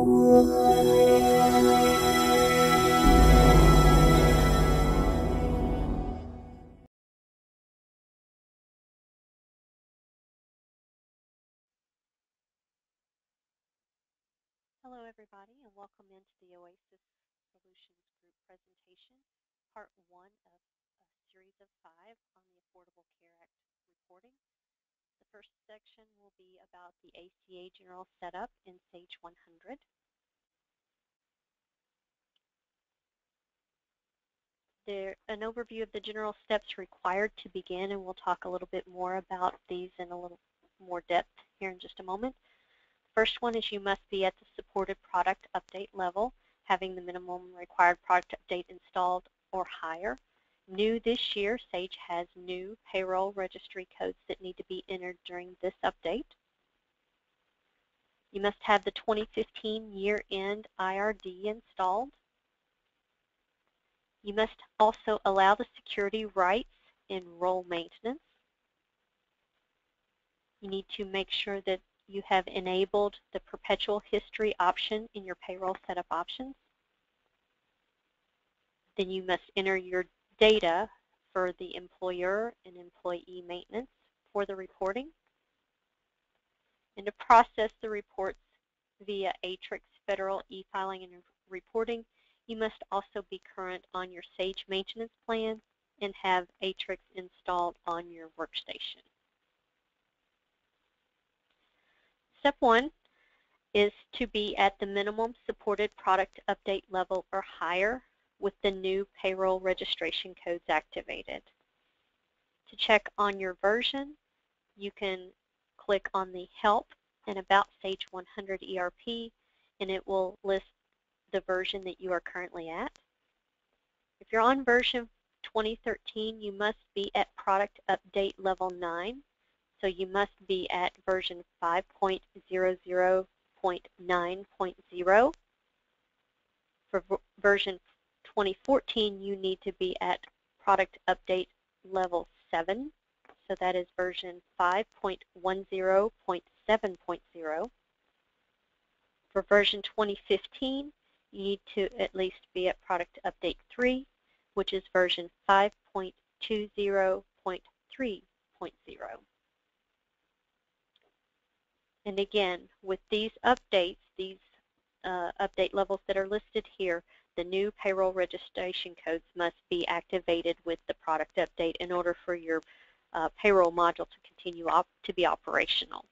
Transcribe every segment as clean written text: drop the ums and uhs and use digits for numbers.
Hello everybody, and welcome into the Oasis Solutions Group presentation, part 1 of a series of 5 on the Affordable Care Act reporting. The first section will be about the ACA general setup in Sage 100. An overview of the general steps required to begin, and we'll talk a little bit more about these in a little more depth here in just a moment. First one is you must be at the supported product update level, having the minimum required product update installed or higher. New this year, Sage has new payroll registry codes that need to be entered during this update. You must have the 2015 year-end IRD installed. You must also allow the security rights in role maintenance. You need to make sure that you have enabled the Perpetual History option in your payroll setup options. Then you must enter your data for the employer and employee maintenance for the reporting. And to process the reports via ATRIX Federal e-filing and reporting, you must also be current on your Sage maintenance plan and have ATRIX installed on your workstation. Step 1 is to be at the minimum supported product update level or higher with the new payroll registration codes activated. To check on your version, you can click on the Help and About Sage 100 ERP, and it will list the version that you are currently at. If you're on version 2013, you must be at product update level 9. So you must be at version 5.00.9.0. For version 2014, you need to be at product update level 7. So that is version 5.10.7.0. For version 2015, you need to at least be at product update 3, which is version 5.20.3.0. And again, with these updates, these update levels that are listed here, the new payroll registration codes must be activated with the product update in order for your payroll module to continue to be operational.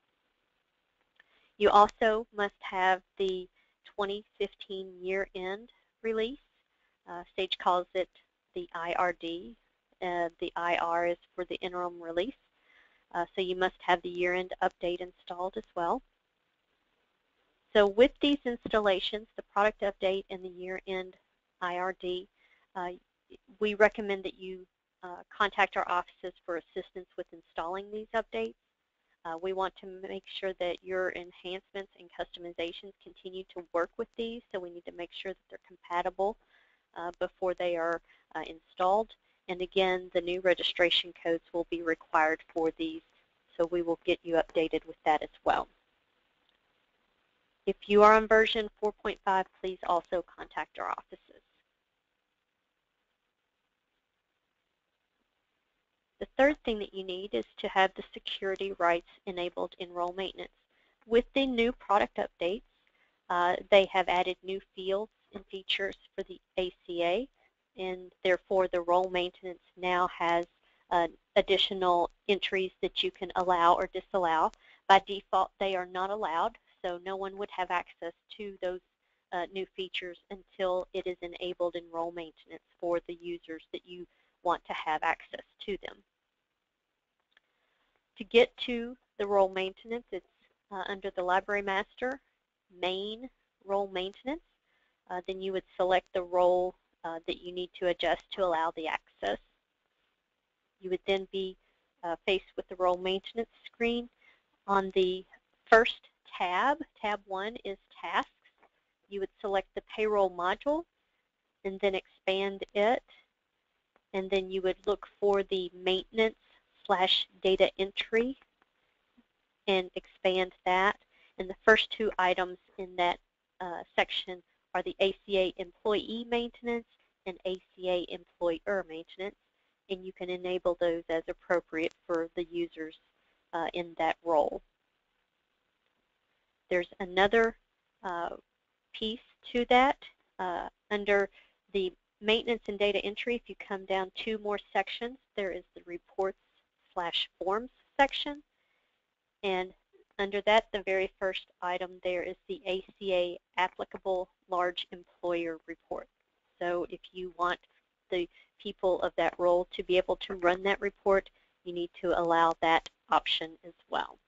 You also must have the 2015 year-end release. Sage calls it the IRD. The IR is for the interim release. So you must have the year-end update installed as well. So with these installations, the product update and the year-end IRD, we recommend that you contact our offices for assistance with installing these updates. We want to make sure that your enhancements and customizations continue to work with these, so we need to make sure that they're compatible before they are installed. And again, the new registration codes will be required for these, so we will get you updated with that as well. If you are on version 4.5, please also contact our offices. The third thing that you need is to have the security rights enabled in role maintenance. With the new product updates, they have added new fields and features for the ACA, and therefore the role maintenance now has additional entries that you can allow or disallow. By default, they are not allowed, so no one would have access to those new features until it is enabled in role maintenance for the users that you want to have access to them. To get to the role maintenance, it's under the Library Master, Main Role Maintenance. Then you would select the role that you need to adjust to allow the access. You would then be faced with the role maintenance screen. On the first tab, tab 1 is Tasks. You would select the payroll module and then expand it, and then you would look for the maintenance/data entry and expand that. And the first two items in that section are the ACA employee maintenance and ACA employer maintenance, and you can enable those as appropriate for the users in that role. There's another piece to that. Under the maintenance and data entry, if you come down 2 more sections, there is the reports/forms section. And under that, the very first item there is the ACA applicable large employer report. So if you want the people of that role to be able to run that report, you need to allow that option as well.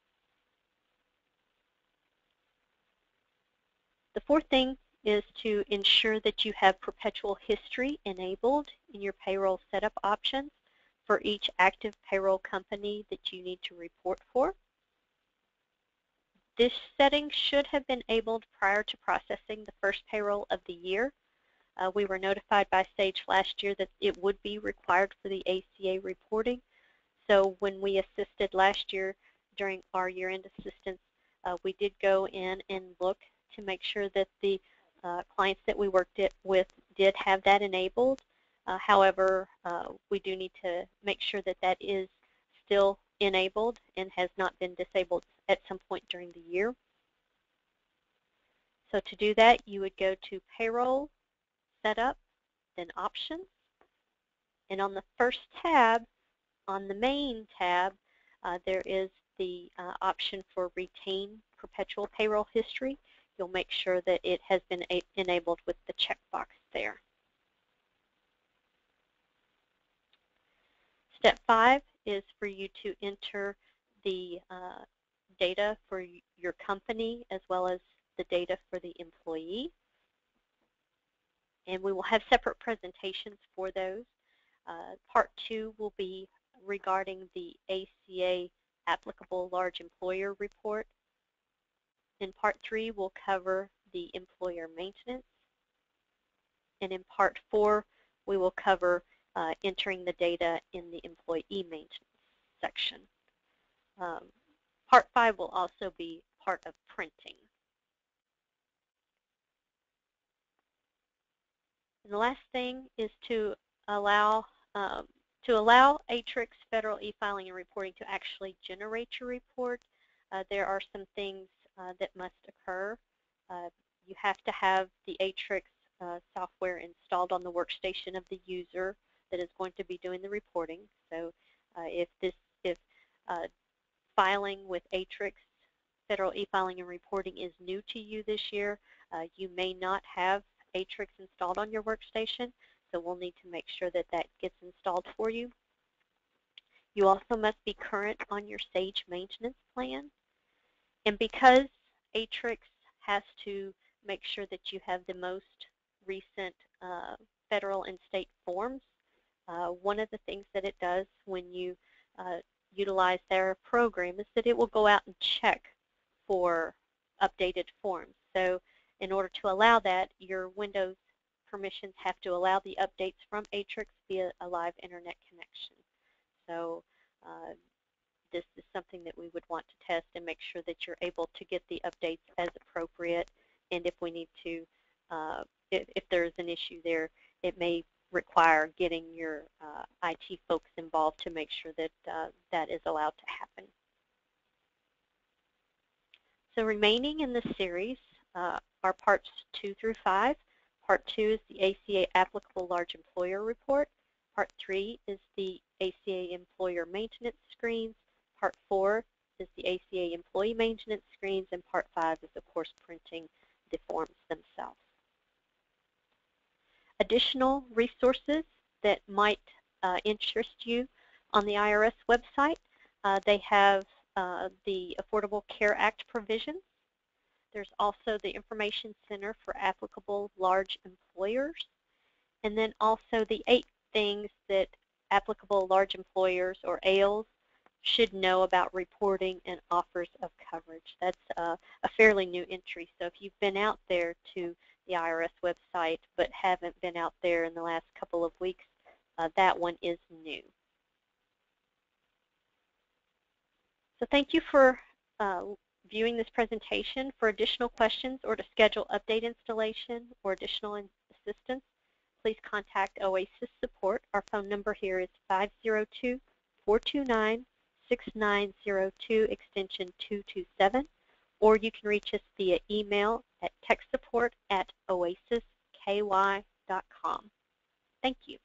The fourth thing is to ensure that you have perpetual history enabled in your payroll setup options for each active payroll company that you need to report for. This setting should have been enabled prior to processing the first payroll of the year. We were notified by Sage last year that it would be required for the ACA reporting. So when we assisted last year during our year-end assistance, we did go in and look to make sure that the clients that we worked with did have that enabled. However, we do need to make sure that that is still enabled and has not been disabled at some point during the year. So to do that, you would go to Payroll, Setup, then Options. And on the first tab, on the main tab, there is the option for Retain Perpetual Payroll History. You'll make sure that it has been enabled with the checkbox there. Step 5 is for you to enter the data for your company as well as the data for the employee. And we will have separate presentations for those. Part 2 will be regarding the ACA applicable large employer report. In Part 3, we'll cover the employer maintenance. And in Part 4, we will cover entering the data in the employee maintenance section. Part 5 will also be part of printing. And the last thing is to allow Atrix Federal e-filing and reporting to actually generate your report. There are some things that must occur. You have to have the Atrix software installed on the workstation of the user that is going to be doing the reporting. So if filing with Atrix Federal e-filing and reporting is new to you this year, you may not have Atrix installed on your workstation, so we'll need to make sure that that gets installed for you. You also must be current on your Sage maintenance plan. And because Atrix has to make sure that you have the most recent federal and state forms, one of the things that it does when you utilize their program is that it will go out and check for updated forms. So in order to allow that, your Windows permissions have to allow the updates from Atrix via a live internet connection. So this is something that we would want to test and make sure that you're able to get the updates as appropriate. And if we need to, if there's an issue there, it may require getting your IT folks involved to make sure that that is allowed to happen. So remaining in the series are parts 2 through 5. Part 2 is the ACA applicable large employer report. Part 3 is the ACA employer maintenance screens. Part 4 is the ACA employee maintenance screens. And Part 5 is, of course, printing the forms themselves. Additional resources that might interest you on the IRS website, they have the Affordable Care Act provisions. There's also the Information Center for applicable large employers, and then also the 8 things that applicable large employers or ALs should know about reporting and offers of coverage. That's a fairly new entry. So if you've been out there to the IRS website but haven't been out there in the last couple of weeks, that one is new. So thank you for viewing this presentation. For additional questions or to schedule update installation or additional assistance, please contact Oasis Support. Our phone number here is 502-429-6902, extension 227, or you can reach us via email at techsupport@oasisky.com. Thank you.